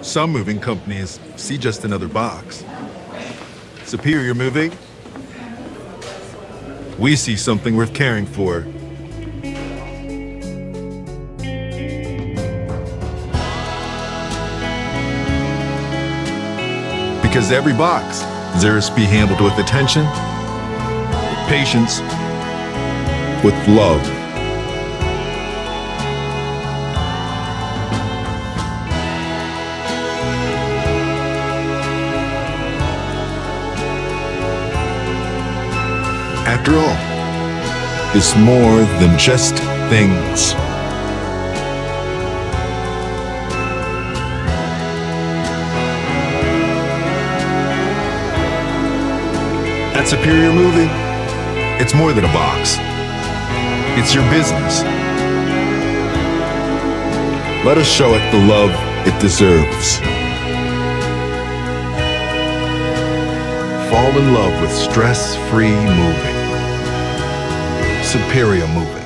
Some moving companies see just another box. Superior Moving, we see something worth caring for. Because every box deserves to be handled with attention, with patience, with love. After all, it's more than just things. At Superior Moving, it's more than a box. It's your business. Let us show it the love it deserves. Fall in love with stress-free moving. Superior Moving.